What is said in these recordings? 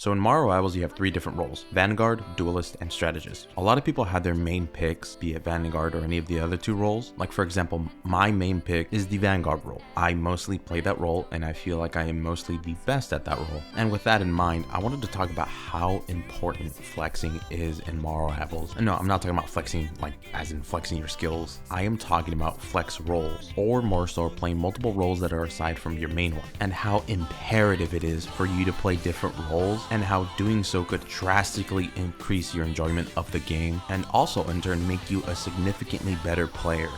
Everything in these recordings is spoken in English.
So in Mario Rivals, you have 3 different roles: Vanguard, Duelist, and Strategist. A lot of people have their main picks, be it Vanguard or any of the other 2 roles. Like for example, my main pick is the Vanguard role. I mostly play that role and I feel like I am mostly the best at that role. And with that in mind, I wanted to talk about how important flexing is in Mario Rivals. And no, I'm not talking about flexing like as in flexing your skills. I am talking about flex roles, or more so playing multiple roles that are aside from your main one, and how imperative it is for you to play different roles, and how doing so could drastically increase your enjoyment of the game and also in turn make you a significantly better player.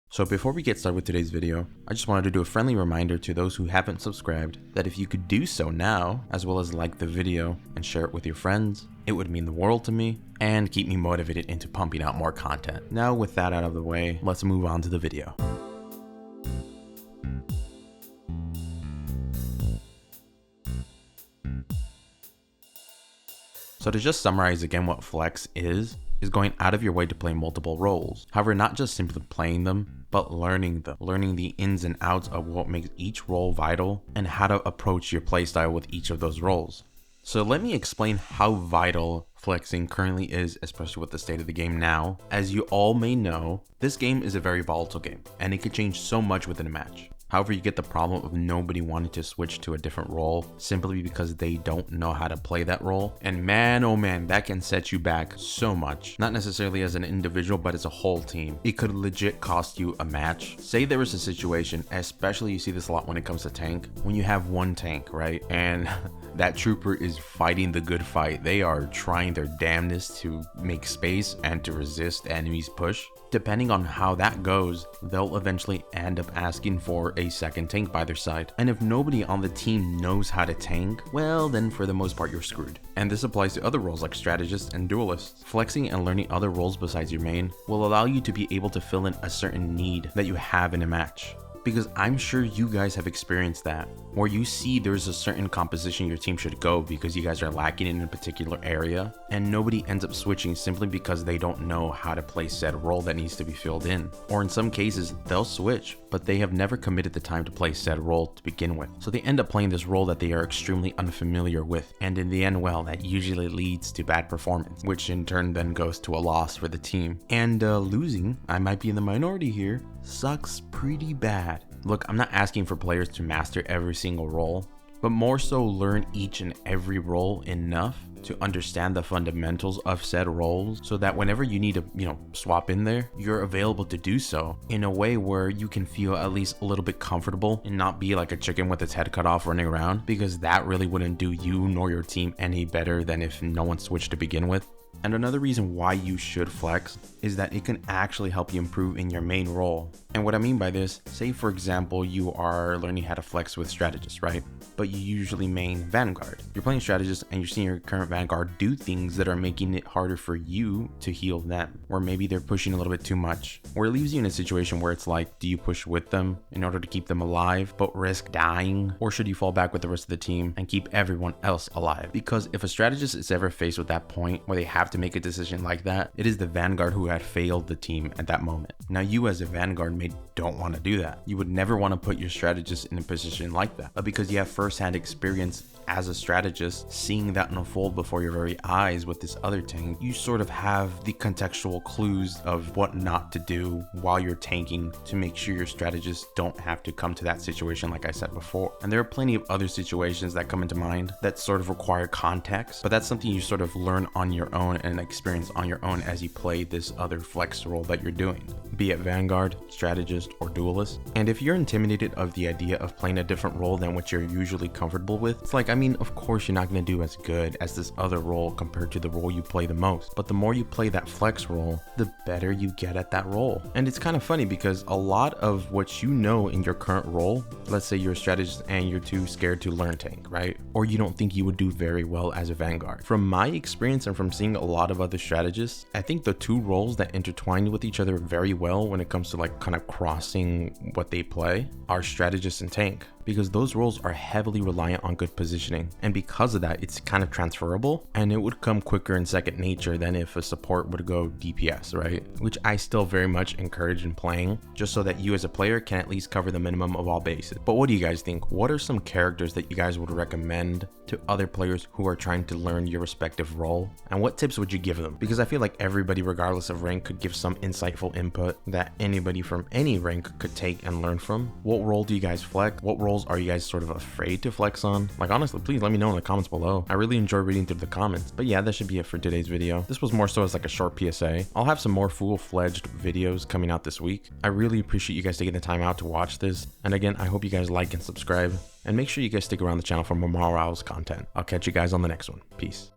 So before we get started with today's video, I just wanted to do a friendly reminder to those who haven't subscribed that if you could do so now, as well as like the video and share it with your friends, it would mean the world to me and keep me motivated into pumping out more content. Now with that out of the way, let's move on to the video. So to just summarize again what flex is going out of your way to play multiple roles. However, not just simply playing them, but learning them, learning the ins and outs of what makes each role vital and how to approach your playstyle with each of those roles. So let me explain how vital flexing currently is, especially with the state of the game now. As you all may know, this game is a very volatile game and it could change so much within a match. However, you get the problem of nobody wanting to switch to a different role simply because they don't know how to play that role. And man, oh man, that can set you back so much. Not necessarily as an individual, but as a whole team. It could legit cost you a match. Say there was a situation, especially you see this a lot when it comes to tank, when you have one tank, right? And that trooper is fighting the good fight. They are trying their damnedest to make space and to resist enemies' push. Depending on how that goes, they'll eventually end up asking for a second tank by their side. And if nobody on the team knows how to tank, well then for the most part you're screwed. And this applies to other roles like strategists and duelists. Flexing and learning other roles besides your main will allow you to be able to fill in a certain need that you have in a match. Because I'm sure you guys have experienced that, where you see there's a certain composition your team should go because you guys are lacking in a particular area, and nobody ends up switching simply because they don't know how to play said role that needs to be filled in. Or in some cases, they'll switch, but they have never committed the time to play said role to begin with. So they end up playing this role that they are extremely unfamiliar with, and in the end, well, that usually leads to bad performance, which in turn then goes to a loss for the team. And losing, I might be in the minority here, sucks pretty bad. Look, I'm not asking for players to master every single role, but more so learn each and every role enough to understand the fundamentals of said roles so that whenever you need to, swap in there, you're available to do so in a way where you can feel at least a little bit comfortable and not be like a chicken with its head cut off running around, because that really wouldn't do you nor your team any better than if no one switched to begin with. And another reason why you should flex is that it can actually help you improve in your main role. And what I mean by this, say for example, you are learning how to flex with strategists, right? But you usually main Vanguard. You're playing strategist and you're seeing your current Vanguard do things that are making it harder for you to heal them. Or maybe they're pushing a little bit too much. Or it leaves you in a situation where it's like, do you push with them in order to keep them alive, but risk dying? Or should you fall back with the rest of the team and keep everyone else alive? Because if a strategist is ever faced with that point where they have to make a decision like that, it is the Vanguard who had failed the team at that moment. Now you as a Vanguard mate don't want to do that. You would never want to put your strategist in a position like that. But because you have first-hand experience as a strategist, seeing that unfold before your very eyes with this other tank, you sort of have the contextual clues of what not to do while you're tanking to make sure your strategists don't have to come to that situation like I said before. And there are plenty of other situations that come into mind that sort of require context, but that's something you sort of learn on your own and experience on your own as you play this other flex role that you're doing, be it Vanguard, strategist, or duelist. And if you're intimidated of the idea of playing a different role than what you're usually comfortable with, it's like, of course you're not going to do as good as this other role compared to the role you play the most, but the more you play that flex role, the better you get at that role. And it's kind of funny because a lot of what you know in your current role, let's say you're a strategist and you're too scared to learn tank, right? Or you don't think you would do very well as a Vanguard. From my experience and from seeing a lot of other strategists, I think the two roles that intertwine with each other very well when it comes to like kind of crossing what they play are strategist and tank. because those roles are heavily reliant on good positioning, and because of that, it's kind of transferable, and it would come quicker in second nature than if a support would go DPS, right? Which I still very much encourage in playing, just so that you as a player can at least cover the minimum of all bases. But what do you guys think? What are some characters that you guys would recommend to other players who are trying to learn your respective role? And what tips would you give them? Because I feel like everybody, regardless of rank, could give some insightful input that anybody from any rank could take and learn from. What role do you guys flex? What roles are you guys sort of afraid to flex on? Like, honestly, please let me know in the comments below. I really enjoy reading through the comments. But yeah, that should be it for today's video. This was more so as like a short PSA. I'll have some more full-fledged videos coming out this week. I really appreciate you guys taking the time out to watch this. And again, I hope you guys like and subscribe. And make sure you guys stick around the channel for more Morale content. I'll catch you guys on the next one. Peace.